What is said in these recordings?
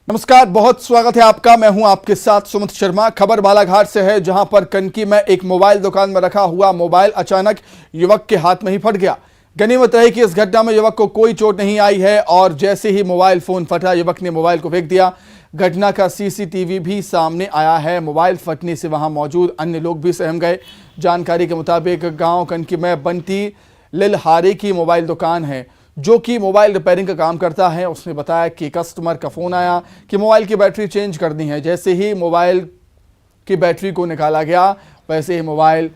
नमस्कार, बहुत स्वागत है आपका। मैं हूं आपके साथ सुमित शर्मा। खबर बालाघाट से है, जहां पर कनकी में एक मोबाइल दुकान में रखा हुआ मोबाइल अचानक युवक के हाथ में ही फट गया। गनीमत रही कि इस घटना में युवक को कोई चोट नहीं आई है और जैसे ही मोबाइल फोन फटा, युवक ने मोबाइल को फेंक दिया। घटना का सीसीटीवी भी सामने आया है। मोबाइल फटने से वहां मौजूद अन्य लोग भी सहम गए। जानकारी के मुताबिक गाँव कनकी में बंटी लिलहारे की मोबाइल दुकान है, जो कि मोबाइल रिपेयरिंग का काम करता है। उसने बताया कि कस्टमर का फ़ोन आया कि मोबाइल की बैटरी चेंज करनी है। जैसे ही मोबाइल की बैटरी को निकाला गया, वैसे ही मोबाइल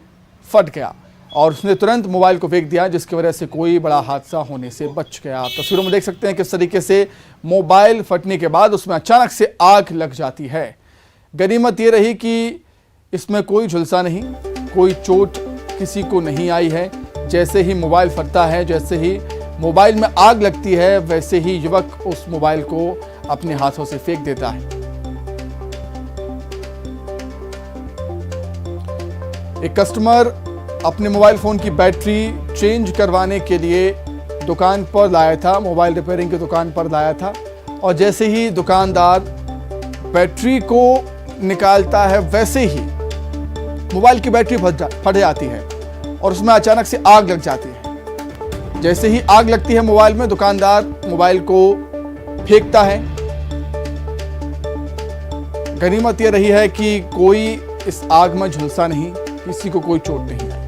फट गया और उसने तुरंत मोबाइल को फेंक दिया, जिसकी वजह से कोई बड़ा हादसा होने से बच गया। आप तस्वीरों में देख सकते हैं किस तरीके से मोबाइल फटने के बाद उसमें अचानक से आग लग जाती है। गनीमत ये रही कि इसमें कोई झुलसा नहीं, कोई चोट किसी को नहीं आई है। जैसे ही मोबाइल फटता है, जैसे ही मोबाइल में आग लगती है, वैसे ही युवक उस मोबाइल को अपने हाथों से फेंक देता है। एक कस्टमर अपने मोबाइल फोन की बैटरी चेंज करवाने के लिए दुकान पर लाया था, मोबाइल रिपेयरिंग की दुकान पर लाया था, और जैसे ही दुकानदार बैटरी को निकालता है, वैसे ही मोबाइल की बैटरी फट जाती है और उसमें अचानक से आग लग जाती है। जैसे ही आग लगती है मोबाइल में, दुकानदार मोबाइल को फेंकता है। गनीमत यह रही है कि कोई इस आग में झुलसा नहीं, किसी को कोई चोट नहीं आई।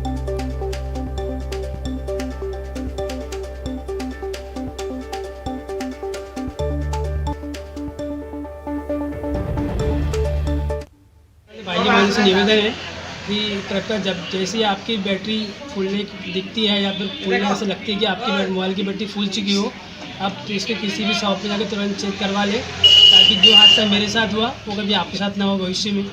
भाई मन से निवेदन है कि कृपया जब जैसे आपकी बैटरी फूलने दिखती है या फिर फूलने से लगती है कि आपकी मोबाइल की बैटरी फूल चुकी हो, आप इसके किसी भी शॉप पे जाकर तुरंत चेक करवा लें, ताकि जो हादसा मेरे साथ हुआ वो कभी आपके साथ ना हो भविष्य में।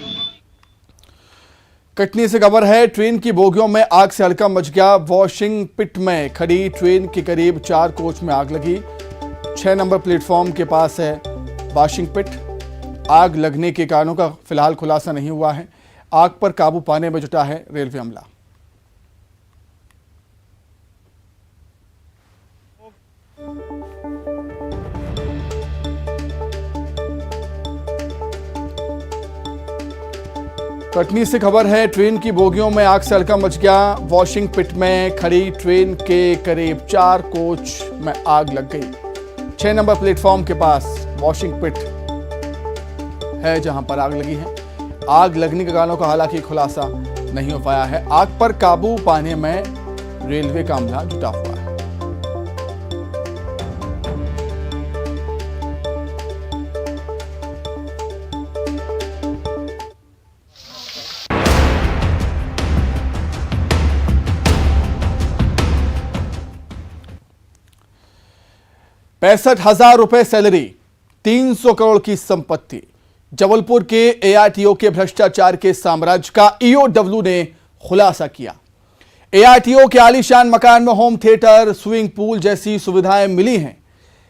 कटनी से खबर है, ट्रेन की बोगियों में आग से हड़कंप मच गया। वॉशिंग पिट में खड़ी ट्रेन के करीब 4 कोच में आग लगी। 6 नंबर प्लेटफॉर्म के पास है वॉशिंग पिट। आग लगने के कारणों का फिलहाल खुलासा नहीं हुआ है। आग पर काबू पाने में जुटा है रेलवे अमला। कटनी से खबर है, ट्रेन की बोगियों में आग से हड़कंप मच गया। वॉशिंग पिट में खड़ी ट्रेन के करीब 4 कोच में आग लग गई। 6 नंबर प्लेटफॉर्म के पास वॉशिंग पिट है, जहां पर आग लगी है। आग लगने के कारणों का हालांकि खुलासा नहीं हो पाया है। आग पर काबू पाने में रेलवे का अमला जुटा हुआ है। ₹65,000 सैलरी, 300 करोड़ की संपत्ति। जबलपुर के एआरटीओ के भ्रष्टाचार के साम्राज्य का ईओडब्ल्यू ने खुलासा किया। एआरटीओ के आलीशान मकान में होम थिएटर, स्विमिंग पूल जैसी सुविधाएं मिली हैं।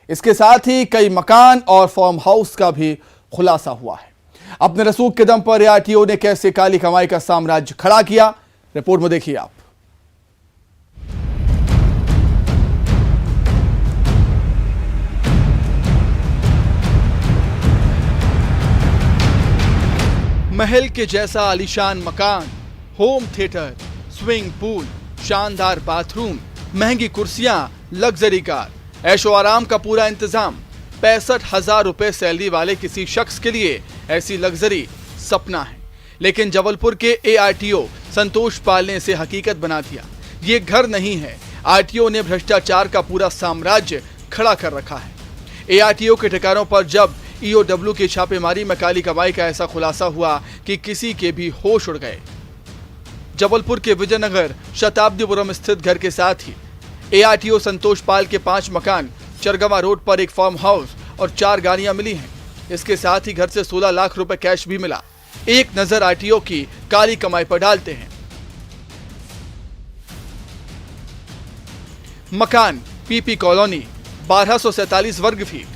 इसके साथ ही कई मकान और फार्म हाउस का भी खुलासा हुआ है। अपने रसूख के दम पर एआरटीओ ने कैसे काली कमाई का साम्राज्य खड़ा किया, रिपोर्ट में देखिए आप। महल के जैसा आलीशान मकान, होम थिएटर, स्विमिंग पूल, शानदार बाथरूम, महंगी कुर्सियां, लग्जरी कार, ऐशो आराम का पूरा इंतजाम। ₹65,000 सैलरी वाले किसी शख्स के लिए ऐसी लग्जरी सपना है, लेकिन जबलपुर के एआरटीओ संतोष पाल ने इसे हकीकत बना दिया। ये घर नहीं है, आरटीओ ने भ्रष्टाचार का पूरा साम्राज्य खड़ा कर रखा है। एआरटीओ के ठिकानों पर जब ईओडब्ल्यू की छापेमारी में काली कमाई का ऐसा खुलासा हुआ कि किसी के भी होश उड़ गए। जबलपुर के विजयनगर शताब्दीपुरम स्थित घर के साथ ही एआरटीओ संतोष पाल के 5 मकान, चरगवा रोड पर एक फार्म हाउस और 4 गाड़ियां मिली हैं। इसके साथ ही घर से 16 लाख रुपए कैश भी मिला। एक नजर आरटीओ की काली कमाई पर डालते हैं। मकान पीपी कॉलोनी 1247 वर्ग फीट,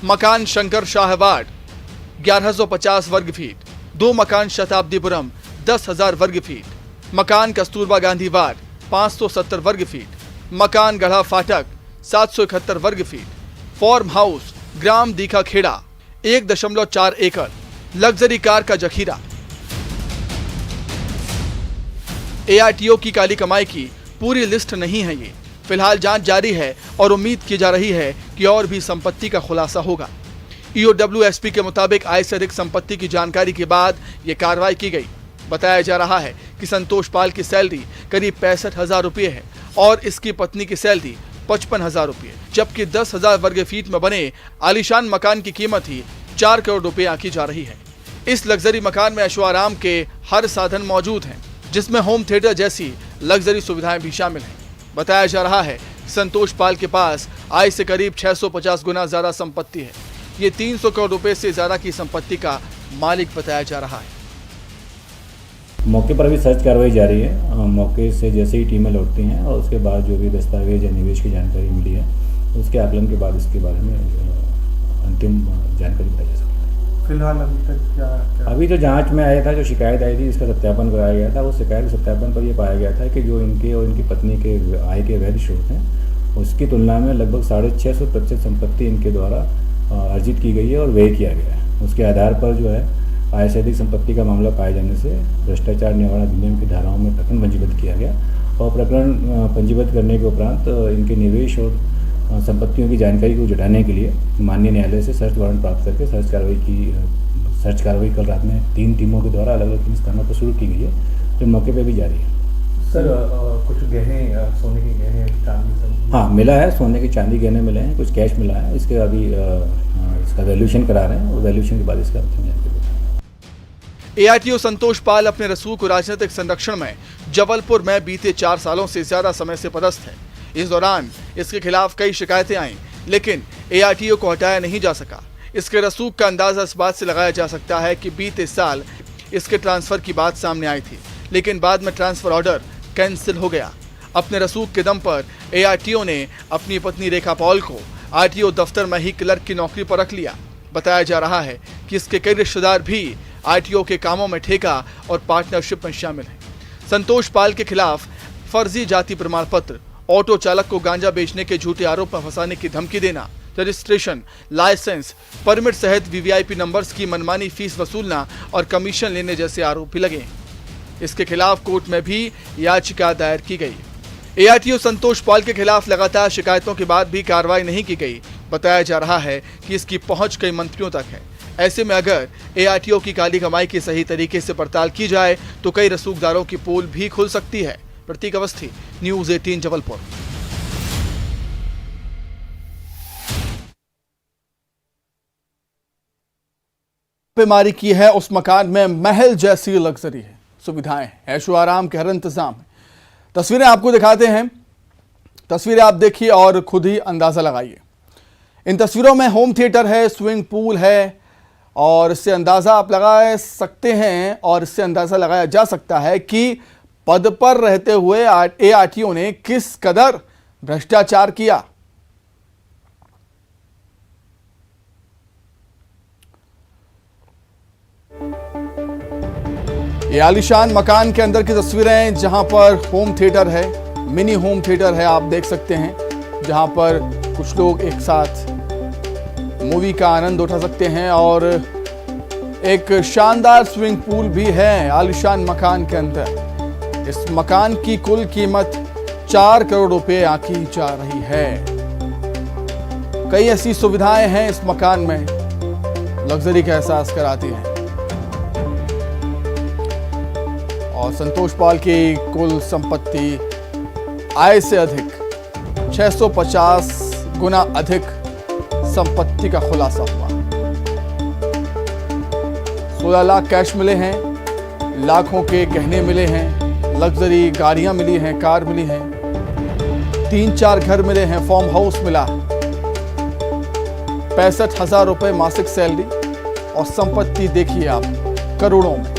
मकान शंकर शाह वार्ड 1150 वर्ग फीट, 2 मकान शताब्दीपुरम 10,000 वर्ग फीट, मकान कस्तूरबा गांधी वार्ड 570 वर्ग फीट, मकान गढ़ा फाटक 771 वर्ग फीट, फार्म हाउस ग्राम दीखा खेड़ा 1.4 एकड़ लग्जरी कार का जखीरा। एआरटीओ की काली कमाई की पूरी लिस्ट नहीं है ये। फिलहाल जांच जारी है और उम्मीद की जा रही है कि और भी संपत्ति का खुलासा होगा। ईओडब्ल्यू एसपी के मुताबिक आय से अधिक संपत्ति की जानकारी के बाद ये कार्रवाई की गई। बताया जा रहा है कि संतोष पाल की सैलरी करीब 65,000 रुपये है और इसकी पत्नी की सैलरी 55,000 रुपये, जबकि 10,000 वर्ग फीट में बने आलीशान मकान की कीमत ही 4 करोड़ रुपये आंकी जा रही है। इस लग्जरी मकान में ऐशो आराम के हर साधन मौजूद हैं, जिसमें होम थिएटर जैसी लग्जरी सुविधाएं भी शामिल हैं। बताया जा रहा है कि संतोष पाल के पास आय से करीब 650 गुना ज्यादा संपत्ति है। ये 300 करोड़ रुपए से ज्यादा की संपत्ति का मालिक बताया जा रहा है। मौके पर अभी सर्च कार्रवाई जारी है। मौके से जैसे ही टीमें लौटती हैं और उसके बाद जो भी दस्तावेज या निवेश की जानकारी मिली है उसके आकलन के बाद इसके बारे में अंतिम जानकारी बताई जा सकती है। फिलहाल अभी तक क्या अभी तो जांच में आया था, जो शिकायत आई थी इसका सत्यापन कराया गया था। उस शिकायत के सत्यापन पर यह पाया गया था कि जो इनके और इनकी पत्नी के आय के वैध स्रोत हैं उसकी तुलना में लगभग 650% संपत्ति इनके द्वारा अर्जित की गई है और व्यय किया गया है। उसके आधार पर जो है आय से अधिक संपत्ति का मामला पाए जाने से भ्रष्टाचार निवारण अधिनियम की धाराओं में प्रकरण पंजीबद्ध किया गया और प्रकरण पंजीबद्ध करने के उपरांत इनके निवेश और संपत्तियों की जानकारी को जुटाने के लिए माननीय न्यायालय से सर्च वारंट प्राप्त करके सर्च कार्रवाई कल रात में 3 टीमों के द्वारा अलग अलग 3 स्थानों पर शुरू की गई है, जो मौके पर भी जारी है। सर कुछ गहने, सोने के गहने, चांदी सब? हाँ, मिला है, सोने के चांदी गहने मिले हैं, कुछ कैश मिला है। इसके अभी इसका वैल्यूएशन करा रहे हैं और वैल्यूएशन के बाद इसका अंतिम जानकारी। एआरटीओ संतोष पाल अपने रसूख राजनीतिक संरक्षण में जबलपुर में बीते 4 सालों से ज्यादा समय से पदस्थ है। इस दौरान इसके खिलाफ कई शिकायतें आईं, लेकिन एआरटीओ को हटाया नहीं जा सका। इसके रसूख का अंदाजा इस बात से लगाया जा सकता है कि बीते साल इसके ट्रांसफर की बात सामने आई थी, लेकिन बाद में ट्रांसफर ऑर्डर कैंसिल हो गया। अपने रसूख के दम पर एआरटीओ ने अपनी पत्नी रेखा पॉल को आरटीओ दफ्तर में ही क्लर्क की नौकरी पर रख लिया। बताया जा रहा है कि इसके कई रिश्तेदार भी आरटीओ के कामों में ठेका और पार्टनरशिप में शामिल हैं। संतोष पाल के खिलाफ फर्जी जाति प्रमाण पत्र, ऑटो चालक को गांजा बेचने के झूठे आरोप में फंसाने की धमकी देना, रजिस्ट्रेशन, लाइसेंस, परमिट सहित वीवीआईपी नंबर्स की मनमानी फीस वसूलना और कमीशन लेने जैसे आरोप भी लगे। इसके खिलाफ कोर्ट में भी याचिका दायर की गई। एआरटीओ संतोष पाल के खिलाफ लगातार शिकायतों के बाद भी कार्रवाई नहीं की गई। बताया जा रहा है कि इसकी पहुंच कई मंत्रियों तक है। ऐसे में अगर एआरटीओ की काली कमाई की सही तरीके से पड़ताल की जाए तो कई रसूखदारों की पोल भी खुल सकती है। प्रतीक अवस्थी, न्यूज़ 18 जबलपुर। बीमारी की है उस मकान में महल जैसी लग्जरी है, सुविधाएं, ऐशो आराम के हर इंतजाम है। तस्वीरें आपको दिखाते हैं, तस्वीरें आप देखिए और खुद ही अंदाजा लगाइए। इन तस्वीरों में होम थिएटर है, स्विमिंग पूल है और इससे अंदाजा आप लगा सकते हैं और इससे अंदाजा लगाया जा सकता है कि पद पर रहते हुए एआरटीओ ने किस कदर भ्रष्टाचार किया। ये आलीशान मकान के अंदर की तस्वीरें जहां पर होम थिएटर है, मिनी होम थिएटर है, आप देख सकते हैं, जहां पर कुछ लोग एक साथ मूवी का आनंद उठा सकते हैं और एक शानदार स्विमिंग पूल भी है आलीशान मकान के अंदर। इस मकान की कुल कीमत 4 करोड़ रुपए आंकी जा रही है। कई ऐसी सुविधाएं हैं इस मकान में, लग्जरी का एहसास कराती हैं। और संतोष पाल की कुल संपत्ति आय से अधिक 650 गुना अधिक संपत्ति का खुलासा हुआ। 16 लाख कैश मिले हैं, लाखों के गहने मिले हैं, लग्जरी गाड़ियां मिली हैं, कार मिली हैं, 3-4 घर मिले हैं, फार्म हाउस मिला, 65,000 रुपए मासिक सैलरी और संपत्ति देखिए आप करोड़ों में।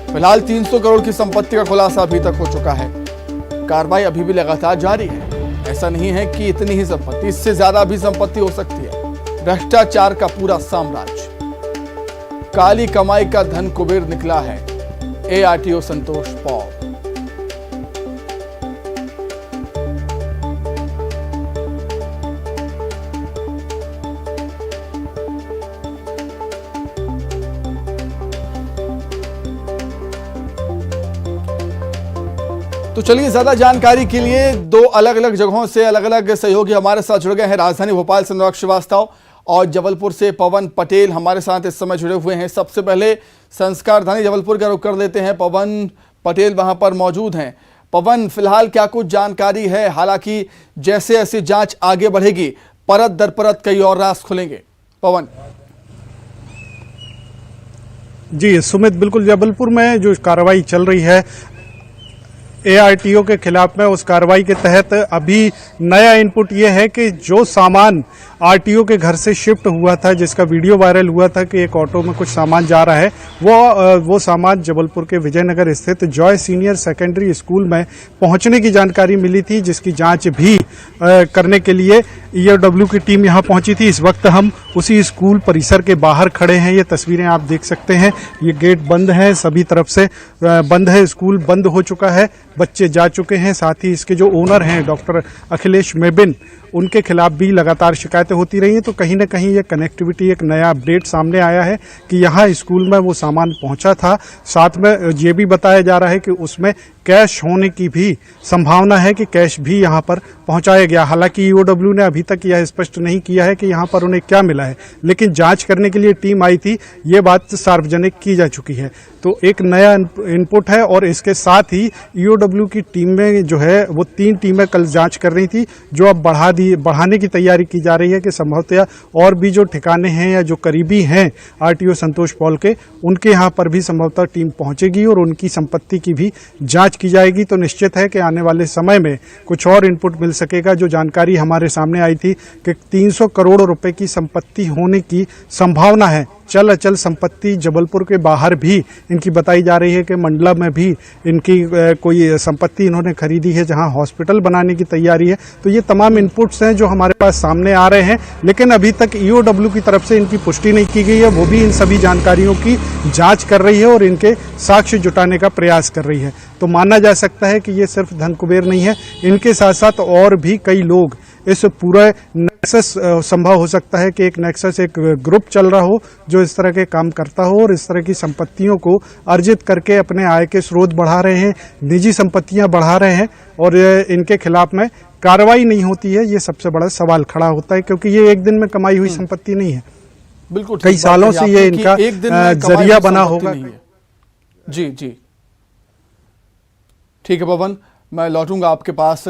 फिलहाल 300 करोड़ की संपत्ति का खुलासा अभी तक हो चुका है। कार्रवाई अभी भी लगातार जारी है। ऐसा नहीं है कि इतनी ही संपत्ति, इससे ज्यादा भी संपत्ति हो सकती है। भ्रष्टाचार का पूरा साम्राज्य, काली कमाई का धन कुबेर निकला है एआरटीओ संतोष पाल। तो चलिए ज्यादा जानकारी के लिए दो अलग अलग जगहों से अलग अलग सहयोगी हमारे साथ जुड़ गए हैं। राजधानी भोपाल से अनुराग श्रीवास्तव और जबलपुर से पवन पटेल हमारे साथ इस समय जुड़े हुए हैं। सबसे पहले संस्कारधानी जबलपुर का रुख कर लेते हैं, पवन पटेल वहां पर मौजूद हैं। पवन, फिलहाल क्या कुछ जानकारी है? हालांकि जैसे जैसे जांच आगे बढ़ेगी परत दर परत कई और राज खुलेंगे। पवन जी सुमित, बिल्कुल जबलपुर में जो कार्रवाई चल रही है ARTO के खिलाफ में, उस कार्रवाई के तहत अभी नया इनपुट ये है कि जो सामान RTO के घर से शिफ्ट हुआ था, जिसका वीडियो वायरल हुआ था कि एक ऑटो में कुछ सामान जा रहा है, वो सामान जबलपुर के विजयनगर स्थित जॉय सीनियर सेकेंडरी स्कूल में पहुंचने की जानकारी मिली थी, जिसकी जांच भी करने के लिए EOW की टीम यहां पहुंची थी। इस वक्त हम उसी स्कूल परिसर के बाहर खड़े हैं। ये तस्वीरें आप देख सकते हैं। ये गेट बंद है, सभी तरफ से बंद है, स्कूल बंद हो चुका है, बच्चे जा चुके हैं। साथ ही इसके जो ओनर हैं डॉक्टर अखिलेश मेबिन, उनके खिलाफ भी लगातार शिकायतें होती रही हैं। तो कहीं ना कहीं ये कनेक्टिविटी, एक नया अपडेट सामने आया है कि यहाँ स्कूल में वो सामान पहुंचा था। साथ में ये भी बताया जा रहा है कि उसमें कैश होने की भी संभावना है कि कैश भी यहाँ पर पहुंचाया गया। हालांकि EOW ने अभी तक यह स्पष्ट नहीं किया है कि यहाँ पर उन्हें क्या मिला है, लेकिन जांच करने के लिए टीम आई थी, ये बात सार्वजनिक की जा चुकी है। तो एक नया इनपुट है। और इसके साथ ही EOW की टीम में जो है वो 3 टीमें कल जांच कर रही थी, जो अब बढ़ाने की तैयारी की जा रही है कि संभवतः और भी जो ठिकाने हैं या जो करीबी हैं RTO संतोष पॉल के, उनके यहाँ पर भी संभवतः टीम पहुंचेगी और उनकी संपत्ति की भी जांच की जाएगी। तो निश्चित है कि आने वाले समय में कुछ और इनपुट मिल सकेगा। जो जानकारी हमारे सामने आई थी कि 300 करोड़ रुपए की संपत्ति होने की संभावना है। चल अचल संपत्ति जबलपुर के बाहर भी इनकी बताई जा रही है कि मंडला में भी इनकी कोई संपत्ति इन्होंने खरीदी है, जहां हॉस्पिटल बनाने की तैयारी है। तो ये तमाम इनपुट्स हैं जो हमारे पास सामने आ रहे हैं, लेकिन अभी तक EOW की तरफ से इनकी पुष्टि नहीं की गई है। वो भी इन सभी जानकारियों की जांच कर रही है और इनके साक्ष्य जुटाने का प्रयास कर रही है। तो माना जा सकता है कि ये सिर्फ धन कुबेर नहीं है, इनके साथ साथ और भी कई लोग इस पूरे नेक्सस, संभव हो सकता है कि एक नेक्सस, एक ग्रुप चल रहा हो जो इस तरह के काम करता हो और इस तरह की संपत्तियों को अर्जित करके अपने आय के स्रोत बढ़ा रहे हैं, निजी संपत्तियां बढ़ा रहे हैं और इनके खिलाफ में कार्रवाई नहीं होती है। ये सबसे बड़ा सवाल खड़ा होता है, क्योंकि ये एक दिन में कमाई हुई संपत्ति नहीं है। बिल्कुल, कई सालों से ये इनका जरिया बना होगा। जी जी, ठीक है पवन, मैं लौटूंगा आपके पास।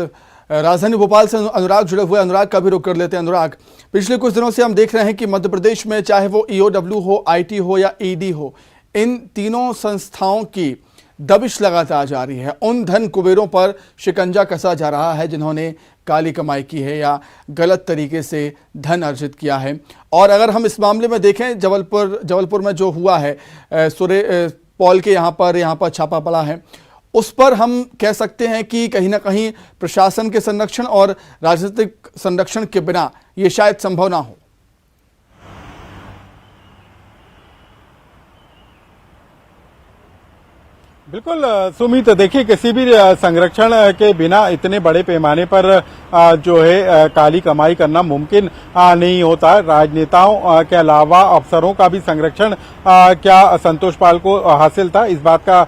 राजधानी भोपाल से अनुराग जुड़े हुए, अनुराग का भी रुख कर लेते हैं। अनुराग, पिछले कुछ दिनों से हम देख रहे हैं कि मध्य प्रदेश में चाहे वो EOW हो, IT हो या ED हो, इन तीनों संस्थाओं की दबिश लगातार जारी है। उन धन कुबेरों पर शिकंजा कसा जा रहा है जिन्होंने काली कमाई की है या गलत तरीके से धन अर्जित किया है। और अगर हम इस मामले में देखें, जबलपुर में जो हुआ है, पॉल के यहाँ पर छापा पड़ा है, उस पर हम कह सकते हैं कि कहीं ना कहीं प्रशासन के संरक्षण और राजनीतिक संरक्षण के बिना ये शायद संभव ना हो। बिल्कुल सुमित, देखिए किसी भी संरक्षण के बिना इतने बड़े पैमाने पर जो है काली कमाई करना मुमकिन नहीं होता। राजनेताओं के अलावा अफसरों का भी संरक्षण क्या संतोष पाल को हासिल था, इस बात का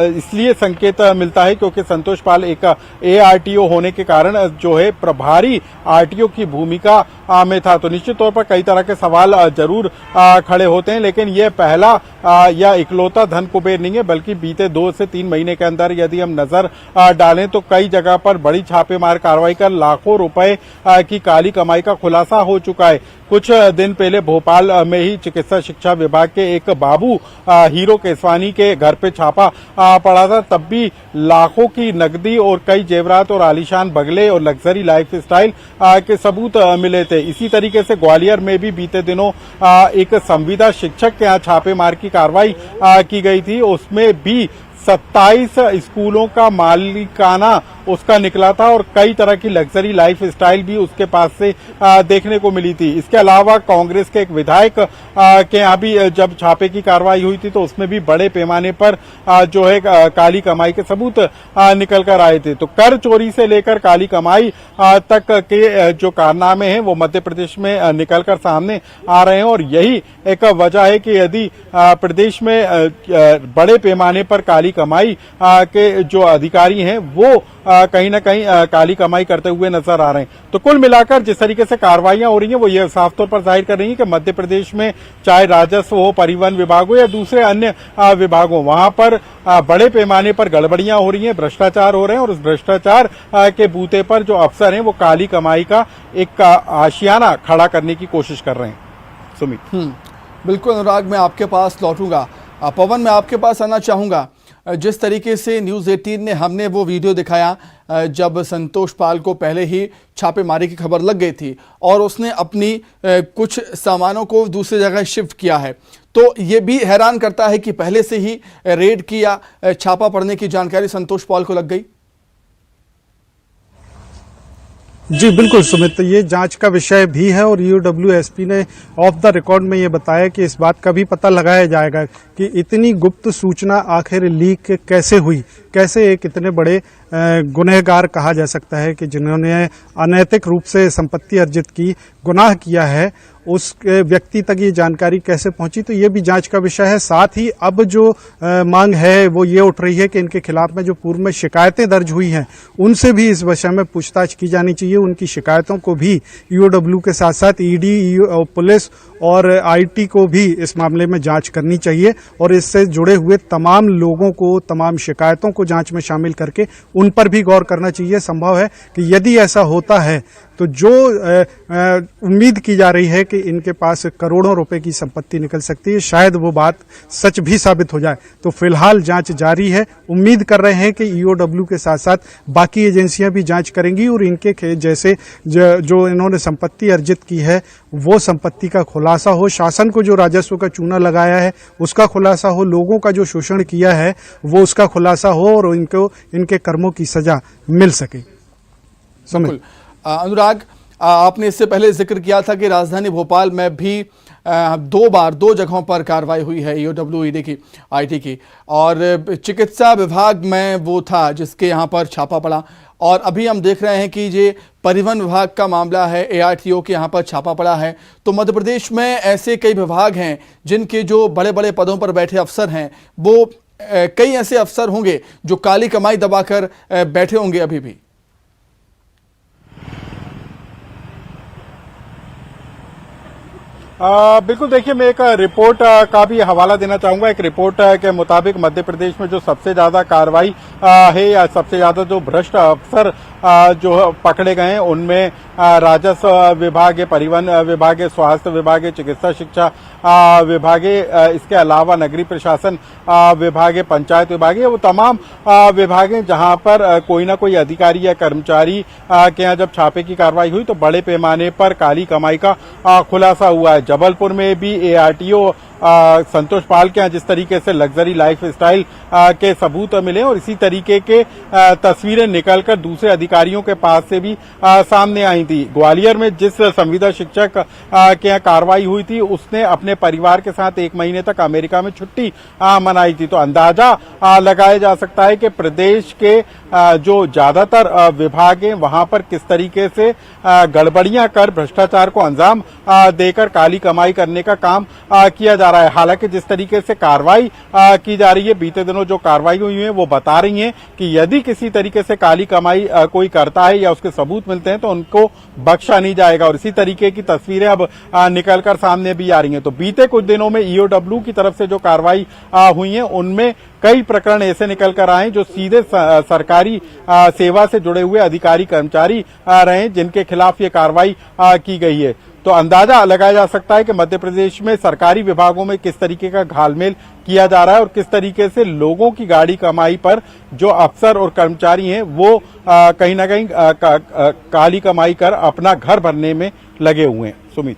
इसलिए संकेत मिलता है क्योंकि संतोष पाल एक ARTO होने के कारण जो है प्रभारी RTO की भूमिका में था। तो निश्चित तौर पर कई तरह के सवाल जरूर खड़े होते हैं, लेकिन यह पहला या इकलौता धन कुबेर नहीं है, बल्कि बीते 2 से 3 महीने के अंदर यदि हम नजर डालें तो कई जगह पर बड़ी छापेमार कार्रवाई कर लाखों रुपए की काली कमाई का खुलासा हो चुका है। कुछ दिन पहले भोपाल में ही चिकित्सा शिक्षा विभाग के एक बाबू हीरो केसवानी के घर पे छापा पड़ा था, तब भी लाखों की नकदी और कई जेवरात और आलीशान बंगले और लग्जरी लाइफ स्टाइल के सबूत मिले थे। इसी तरीके से ग्वालियर में भी बीते दिनों एक संविदा शिक्षक के यहाँ छापेमार की कार्रवाई की गई थी, उसमें भी 27 स्कूलों का मालिकाना उसका निकला था और कई तरह की लग्जरी लाइफ स्टाइल भी उसके पास से देखने को मिली थी। इसके अलावा कांग्रेस के एक विधायक के यहाँ भी जब छापे की कार्रवाई हुई थी तो उसमें भी बड़े पैमाने पर जो है काली कमाई के सबूत निकल कर आए थे। तो कर चोरी से लेकर काली कमाई तक के जो कारनामे हैं वो मध्य प्रदेश में निकलकर सामने आ रहे हैं और यही एक वजह है कि यदि प्रदेश में बड़े पैमाने पर काली कमाई के जो अधिकारी हैं वो कहीं ना कहीं काली कमाई करते हुए नजर आ रहे हैं। तो कुल मिलाकर जिस तरीके से कार्रवाइयां हो रही हैं वो ये साफ तौर पर जाहिर कर रही हैं कि मध्य प्रदेश में चाहे राजस्व हो, परिवहन विभाग हो या दूसरे अन्य विभाग हो, वहां पर बड़े पैमाने पर गड़बड़ियां हो रही हैं, भ्रष्टाचार हो रहे हैं और उस भ्रष्टाचार के बूते पर जो अफसर हैं वो काली कमाई का एक आशियाना खड़ा करने की कोशिश कर रहे हैं। सुमित। बिल्कुल अनुराग, मैं आपके पास लौटूंगा। पवन, मैं आपके पास आना चाहूंगा। जिस तरीके से न्यूज़ 18 ने हमने वो वीडियो दिखाया जब संतोष पाल को पहले ही छापेमारी की खबर लग गई थी और उसने अपनी कुछ सामानों को दूसरी जगह शिफ्ट किया है, तो ये भी हैरान करता है कि पहले से ही रेड किया, छापा पड़ने की जानकारी संतोष पाल को लग गई। जी बिल्कुल सुमित, ये जांच का विषय भी है और ईओडब्ल्यू एसपी ने ऑफ द रिकॉर्ड में ये बताया कि इस बात का भी पता लगाया जाएगा कि इतनी गुप्त सूचना आखिर लीक कैसे हुई, कैसे एक इतने बड़े गुनहगार कहा जा सकता है कि जिन्होंने अनैतिक रूप से संपत्ति अर्जित की, गुनाह किया है, उस व्यक्ति तक ये जानकारी कैसे पहुंची। तो ये भी जांच का विषय है। साथ ही अब जो मांग है वो ये उठ रही है कि इनके खिलाफ में जो पूर्व में शिकायतें दर्ज हुई हैं उनसे भी इस विषय में पूछताछ की जानी चाहिए। उनकी शिकायतों को भी ईओडब्ल्यू के साथ साथ ईडी, पुलिस और आईटी को भी इस मामले में जांच करनी चाहिए और इससे जुड़े हुए तमाम लोगों को, तमाम शिकायतों को जांच में शामिल करके उन पर भी गौर करना चाहिए। संभव है कि यदि ऐसा होता है तो जो उम्मीद की जा रही है कि इनके पास करोड़ों रुपए की संपत्ति निकल सकती है, शायद वो बात सच भी साबित हो जाए। तो फिलहाल जांच जारी है। उम्मीद कर रहे हैं कि ईओडब्ल्यू के साथ साथ बाकी एजेंसियां भी जांच करेंगी और इनके जैसे जो इन्होंने संपत्ति अर्जित की है वो संपत्ति का खुलासा हो, शासन को जो राजस्व का चूना लगाया है उसका खुलासा हो, लोगों का जो शोषण किया है वो उसका खुलासा हो और इनको इनके कर्मों की सजा मिल सके। बिल्कुल अनुराग, आपने इससे पहले जिक्र किया था कि राजधानी भोपाल में भी दो जगहों पर कार्रवाई हुई है ईओडब्ल्यू, ईडी की, आईटी की, और चिकित्सा विभाग में वो था जिसके यहाँ पर छापा पड़ा। और अभी हम देख रहे हैं कि ये परिवहन विभाग का मामला है, एआरटीओ के यहाँ पर छापा पड़ा है। तो मध्य प्रदेश में ऐसे कई विभाग हैं जिनके जो बड़े बड़े पदों पर बैठे अफसर हैं वो कई ऐसे अफसर होंगे जो काली कमाई दबाकर बैठे होंगे अभी भी। बिल्कुल, देखिए मैं एक रिपोर्ट का भी हवाला देना चाहूंगा। एक रिपोर्ट के मुताबिक मध्य प्रदेश में जो सबसे ज्यादा कार्रवाई है या सबसे ज्यादा जो भ्रष्ट अफसर जो पकड़े गए हैं उनमें राजस्व विभाग है, परिवहन विभाग है, स्वास्थ्य विभाग है, चिकित्सा शिक्षा विभाग है, इसके अलावा नगरीय प्रशासन विभाग है, पंचायत विभाग है। वो तमाम विभाग हैं जहां पर कोई ना कोई अधिकारी या कर्मचारी के यहाँ जब छापे की कार्रवाई हुई तो बड़े पैमाने पर काली कमाई का खुलासा हुआ है। जबलपुर में भी एआरटीओ संतोष पाल के यहाँ जिस तरीके से लग्जरी लाइफ स्टाइल के सबूत मिले और इसी तरीके के तस्वीरें निकलकर दूसरे अधिकारियों के पास से भी सामने आई थी। ग्वालियर में जिस संविदा शिक्षक के यहाँ कार्रवाई हुई थी उसने अपने परिवार के साथ 1 महीने तक अमेरिका में छुट्टी मनाई थी। तो अंदाजा लगाया जा सकता है कि प्रदेश के जो ज्यादातर विभाग हैं वहां पर किस तरीके से गड़बड़ियां कर भ्रष्टाचार को अंजाम देकर काली कमाई करने का काम किया जा रहा है। हालांकि जिस तरीके से कार्रवाई की जा रही है, बीते दिनों जो कार्रवाई हुई है वो बता रही है कि यदि किसी तरीके से काली कमाई कोई करता है या उसके सबूत मिलते हैं तो उनको बख्शा नहीं जाएगा और इसी तरीके की तस्वीरें अब निकलकर सामने भी आ रही हैं। तो बीते कुछ दिनों में ईओडब्ल्यू की तरफ से जो कार्रवाई हुई है उनमें कई प्रकरण ऐसे निकल कर आए जो सीधे सरकारी सेवा से जुड़े हुए अधिकारी कर्मचारी रहे जिनके खिलाफ ये कार्रवाई की गई है। तो अंदाजा लगाया जा सकता है कि मध्य प्रदेश में सरकारी विभागों में किस तरीके का घालमेल किया जा रहा है और किस तरीके से लोगों की गाड़ी कमाई पर जो अफसर और कर्मचारी हैं वो कहीं ना कहीं काली कमाई कर अपना घर भरने में लगे हुए हैं। सुमित।